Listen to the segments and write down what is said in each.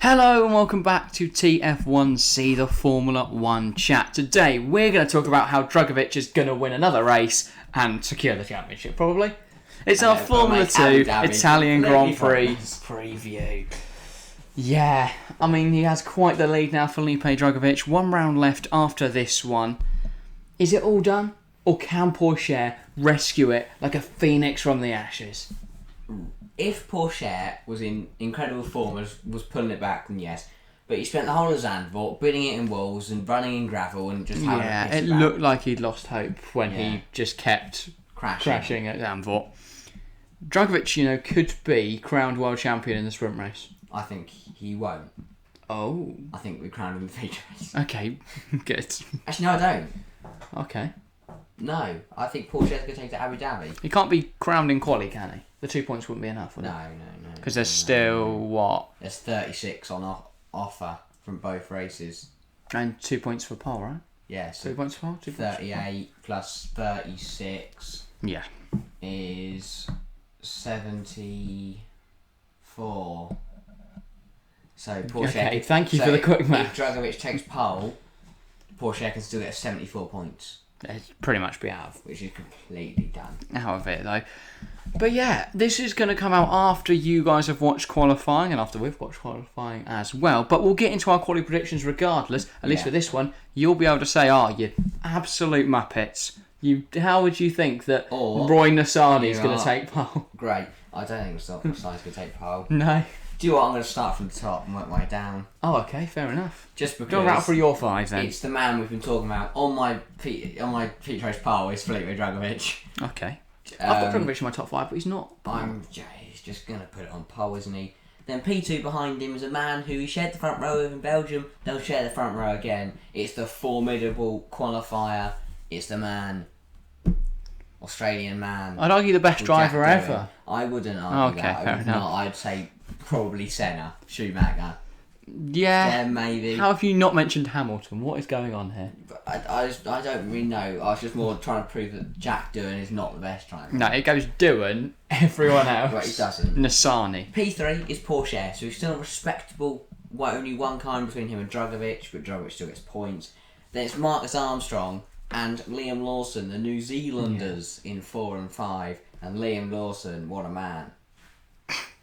Hello and welcome back to TF1C, the Formula 1 chat. Today we're going to talk about how Drugovich is going to win another race and secure the championship, probably. It's our Formula 2 Italian Grand Prix preview. Yeah, I mean, he has quite the lead now, Felipe Drugovich. 1 round left after this one. Is it all done? Or can Pourchaire rescue it like a phoenix from the ashes? If Pourchaire was in incredible form, was pulling it back, then yes. But he spent the whole of Zandvoort bidding it in walls and running in gravel and just having a piss it about. looked like he'd lost hope when he just kept crashing at Zandvoort. Drugovich, could be crowned world champion in the sprint race. I think he won't. Oh. I think we crowned him in the feature race. Okay, good. Actually, no, I don't. Okay. No, I think Pourchaire's going to take it to Abu Dhabi. He can't be crowned in quali, can he? The 2 points wouldn't be enough, would it? No. Because there's still, what? There's 36 on offer from both races. And 2 points for pole, right? Yeah, so 2 points for pole? 2 points 38 plus 36 Yeah. is 74. So Pourchaire... Okay, thank you for the quick math. If Drugovich takes pole, Pourchaire can still get 74 points. It'd pretty much be out Which is completely done. of it, though. But yeah, this is going to come out after you guys have watched qualifying and after we've watched qualifying as well. But we'll get into our quality predictions regardless. At least for this one, you'll be able to say, you absolute muppets. How would you think that Roy Nassani is going to take pole? Great. I don't think Nassani's going to take pole. No. Do you know what? I'm going to start from the top and work my way down. Oh, okay, fair enough. Just because... Go out for your 5 then. It's the man we've been talking about on my feature race pole is Felipe Drugovich. Okay. I've got Drugovich in my top 5, but he's not. He's just going to put it on pole, isn't he? Then P2 behind him is a man who he shared the front row with in Belgium. They'll share the front row again. It's the formidable qualifier. It's the man... Australian man. I'd argue the best driver ever. I wouldn't argue that. Fair enough. I'd say probably Senna, Schumacher. Yeah. Maybe. How have you not mentioned Hamilton? What is going on here? I don't really know. I was just more trying to prove that Jack Doohan is not the best driver. No, it goes Doohan, everyone else. But he doesn't. Nassani. P3 is Pourchaire, so he's still respectable. Only one kind between him and Drugovich, but Drugovich still gets points. Then it's Marcus Armstrong and Liam Lawson, the New Zealanders, in 4 and 5. And Liam Lawson, what a man.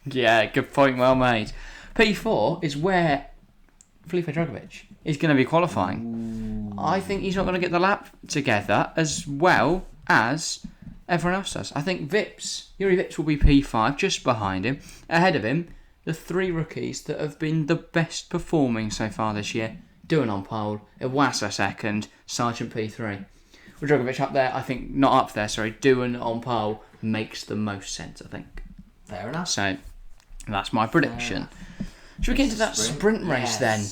Yeah, good point, well made. P4 is where Felipe Drugovich is going to be qualifying. Ooh. I think he's not going to get the lap together as well as everyone else does. I think Yuri Vips will be P5, just behind him. Ahead of him, the 3 rookies that have been the best performing so far this year. Doohan on pole, Iwasa second, Sargent P3. With Drugovich up there, I think, not up there, sorry, Doohan on pole makes the most sense, I think. Fair enough. So, that's my prediction. Should we get into that sprint race then?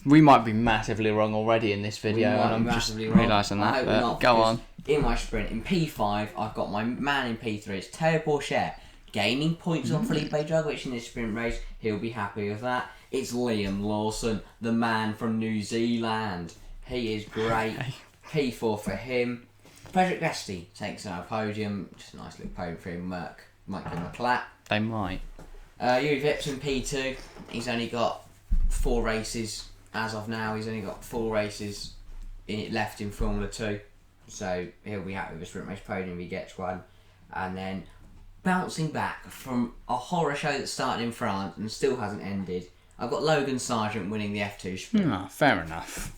We might be massively wrong already in this video, and I'm just realising that, but go on. In my sprint, in P5, I've got my man in P3, it's Teo Pourchaire, gaining points on Felipe Drugovich in this sprint race. He'll be happy with that. It's Liam Lawson, the man from New Zealand. He is great. P4 for him. Frederick Gasti takes our podium. Just a nice little podium for him. Might give him a clap. They might. Yuri Vips in P2. He's only got 4 races as of now. He's only got 4 races left in Formula 2. So he'll be happy with a sprint race podium if he gets one. And then bouncing back from a horror show that started in France and still hasn't ended, I've got Logan Sargent winning the F2 sprint. Fair enough.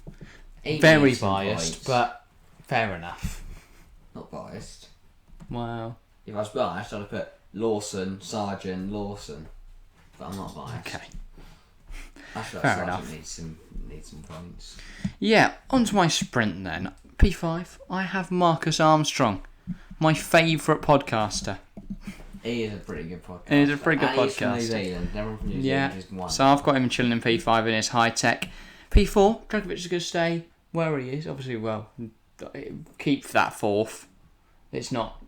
Very biased, but fair enough. Not biased. Wow. If I was biased, I'd have put Lawson, Sargent, Lawson. But I'm not biased. Okay. I feel like Fair Sargent enough. needs some points. Yeah, onto my sprint then. P5, I have Marcus Armstrong, my favourite podcaster. He is a pretty good podcaster. He's a pretty good podcaster. He's from New Zealand. Everyone from New Zealand is one. So I've got him chilling in P5 in his high tech. P4, Drugovich is going to stay where he is. Obviously, keep that 4th. It's not.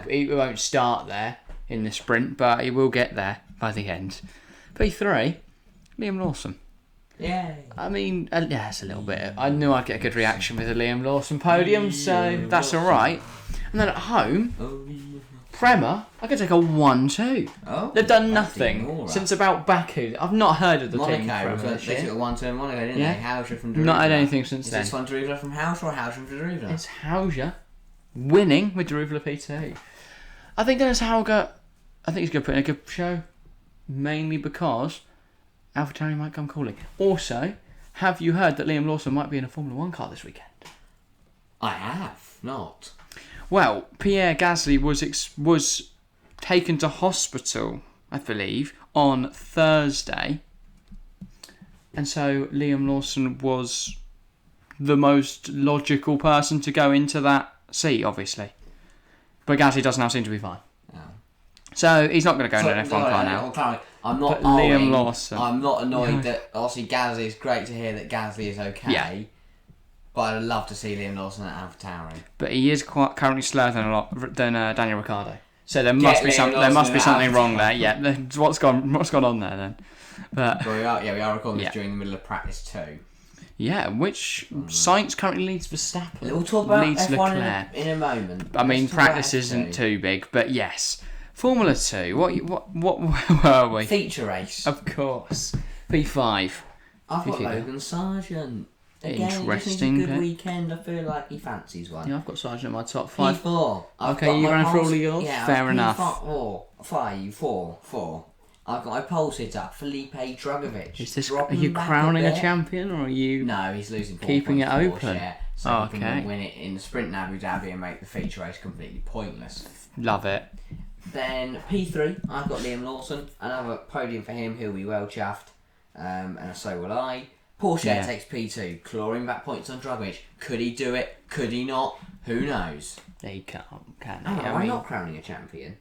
He won't start there in the sprint, but he will get there by the end. P3, Liam Lawson. Yay. I mean, it's a little bit. I knew I'd get a good reaction with the Liam Lawson podium, so that's all right. And then at home, Prema, I could take a 1-2. Oh, They've done that's even nothing more, since about Baku. I've not heard of the team. Monaco, Prema this they year. took a 1-2 in Monaco, didn't Yeah. they? Hauser from Drugovich. Not had anything since Is then. this one Drugovich from Hauser or Hauser from Drugovich? It's Hauser winning with Deruvla P2. I think Dennis Hauger, I think he's going to put in a good show, mainly because AlphaTauri might come calling. Also, have you heard that Liam Lawson might be in a Formula 1 car this weekend? I have not. Well, Pierre Gasly was taken to hospital, I believe, on Thursday. And so Liam Lawson was the most logical person to go into that seat, obviously. But Gasly does now seem to be fine. Oh. So he's not going to go into an F1 car now. I'm not But Liam annoyed. Lawson. I'm not annoyed that obviously Gasly is great to hear that Gasly is okay. Yeah. But I'd love to see Liam Lawson at AlphaTauri. But he is currently slower than Daniel Ricciardo. So there must be something wrong there. Yeah, what's gone on there then? But we are recording this during the middle of practice too. Yeah, which Sainz currently leads Verstappen. We'll talk about leads F1 Leclerc. in a moment. I mean, Let's talk about practice F2. isn't too big, but yes, Formula 2. What were we? Feature race. Of course, P5. I've got P5. Logan Sargent. Again, Interesting He just needs a pick. good weekend. I feel like he fancies one. Yeah, I've got Sargent in my top 5. P4. Okay, you ran through all of yours? Yeah, Fair enough. Four. I've got my pole sit up. Felipe Drugovich. Are you crowning a champion, or are you? No, he's losing 4 keeping points it to open? Pourchaire, so he Okay. can win it in the sprint in Abu Dhabi and make the feature race completely pointless. Love it. Then P3, I've got Liam Lawson. Another podium for him. He'll be well chuffed, and so will I. Pourchaire takes P2, clawing back points on Drugovich. Could he do it? Could he not? Who knows? He can't, can he? Oh, I why mean, not crowning a champion?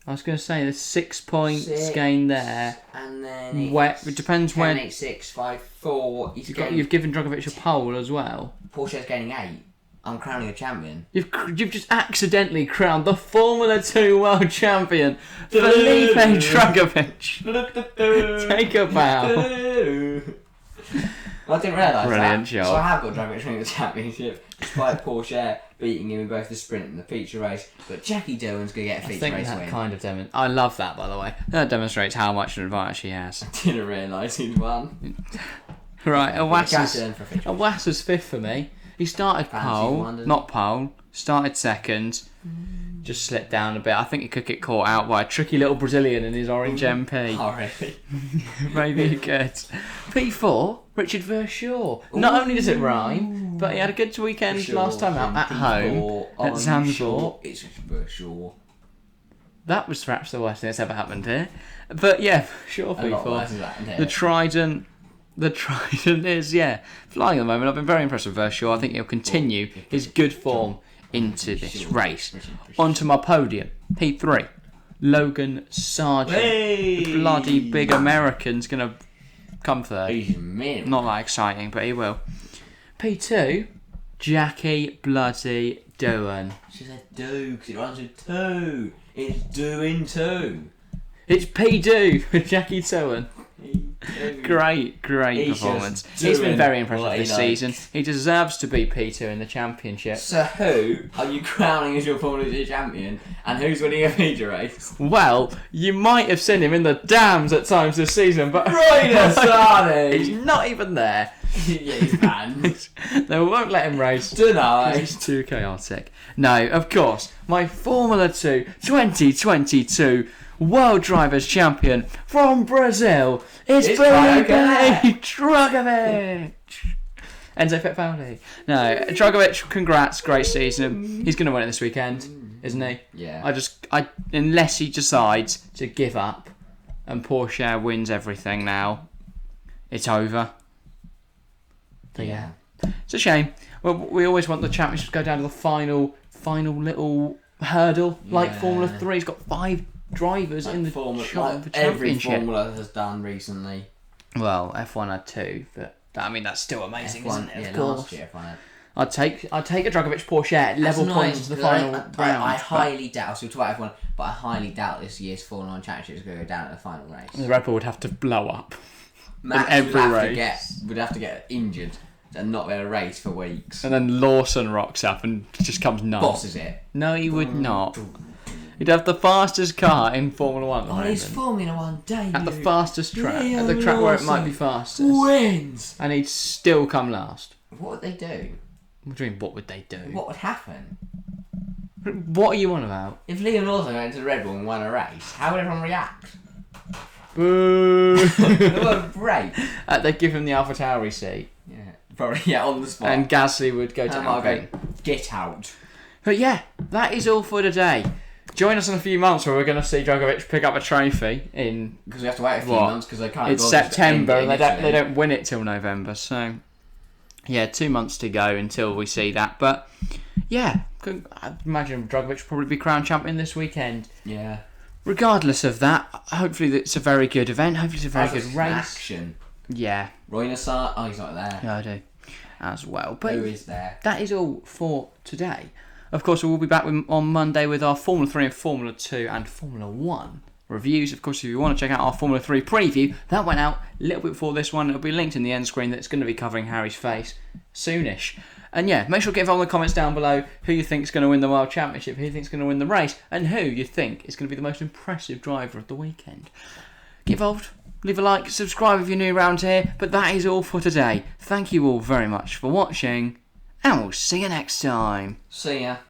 I was going to say there's 6 points gained there. And then It depends 10, when. 8, 6, 5, 4. You've given Drugovich a pole as well. Pourchaire's gaining 8. I'm crowning a champion. You've just accidentally crowned the Formula 2 world champion, Felipe Drugovich. Take a bow. I didn't realise Brilliant that. job. So I have got Drugovich winning the championship, despite Pourchaire beating him in both the sprint and the feature race. But Jackie Dillon's going to get a I feature think race that win. kind of I love that, by the way. That demonstrates how much an advantage he has. Didn't realise he'd won. Right, Jackie Dillon for a feature race. Awassa's 5th for me. He started started second, just slipped down a bit. I think he could get caught out by a tricky little Brazilian in his orange MP. Oh, really? Maybe he could. P4, Richard Verschoor. Not only does it rhyme, but he had a good weekend last time out at home at Zandvoort. It's for sure. That was perhaps the worst thing that's ever happened here. But yeah, sure, A lot worse P4. than that, isn't it? The Trident is, flying at the moment. I've been very impressed with Verschoor. I think he'll continue his good form into this race. Onto my podium, P3, Logan Sargent. Hey! The bloody big American's going to come third. He's mint. Not that exciting, but he will. P2, Jackie bloody Doohan. She said do, because it runs with 2. It's doing 2. It's P2 with Jackie Doohan. P2. Great He's performance. just He's been doing very impressive what he this likes. season. He deserves to be P2 in the championship. So who are you crowning as your Formula 2 champion, and who's winning a feature race? Well, you might have seen him in the dams at times this season, but Right, he's not even there. Yeah, he's banned. They won't let him race. Deny. He's too chaotic. No, of course, my Formula 2 2022 World Drivers' Champion from Brazil is It's Felipe Drugovich. Drugovich. Enzo Fittipaldi. No, Drugovich, congrats, great season. He's going to win it this weekend, isn't he? Yeah. Unless he decides to give up and Pourchaire wins everything now, it's over. So yeah. It's a shame. Well, we always want the championship to go down to the final little hurdle, like Formula 3. It's got 5 drivers in the championship. Every Formula has done recently. Well, F1 had 2, but I mean that's still amazing, isn't it? Of course. Last year F1 had. I'd take a Drugovich Pourchaire level points into the final round. I highly doubt. So we'll talk about F1, but I highly doubt this year's Formula 1 championship is going to go down at the final race. The Red Bull would have to blow up. Max every would have to get injured and not be able to race for weeks. And then Lawson rocks up and just comes nuts. Bosses it. No, he would not. He'd have the fastest car in Formula 1 at the On his moment. Formula 1 debut. At the fastest track. Leo At the track where it might be Lawson fastest. wins. And he'd still come last. What would they do? What do you mean, what would they do? What would happen? What are you on about? If Liam Lawson went to the Red Bull and won a race, how would everyone react? Boo! They would break. They'd give him the AlphaTauri seat. Yeah, probably, yeah, on the spot. And Gasly would go to and I'll Alpine. go, get out. But yeah, that is all for today. Join us in a few months where we're going to see Drugovich pick up a trophy in... Because we have to wait a few What? months because they can't... It's go just September end and it they don't win it till November. So, yeah, 2 months to go until we see that. But, yeah, I imagine Drugovich will probably be crowned champion this weekend. Yeah. Regardless of that, hopefully it's a very good event. Hopefully it's a very good race. Action. Yeah. Roy Nassar, oh, he's not there. Yeah, I do. As well. But Who is there? that is all for today. Of course, we will be back on Monday with our Formula 3 and Formula 2 and Formula 1 reviews. Of course, if you want to check out our Formula 3 preview, that went out a little bit before this one. It'll be linked in the end screen. That's going to be covering Harry's face soonish. And yeah, make sure to get involved in the comments down below who you think is going to win the World Championship, who you think is going to win the race, and who you think is going to be the most impressive driver of the weekend. Get involved, leave a like, subscribe if you're new around here. But that is all for today. Thank you all very much for watching, and we'll see you next time. See ya.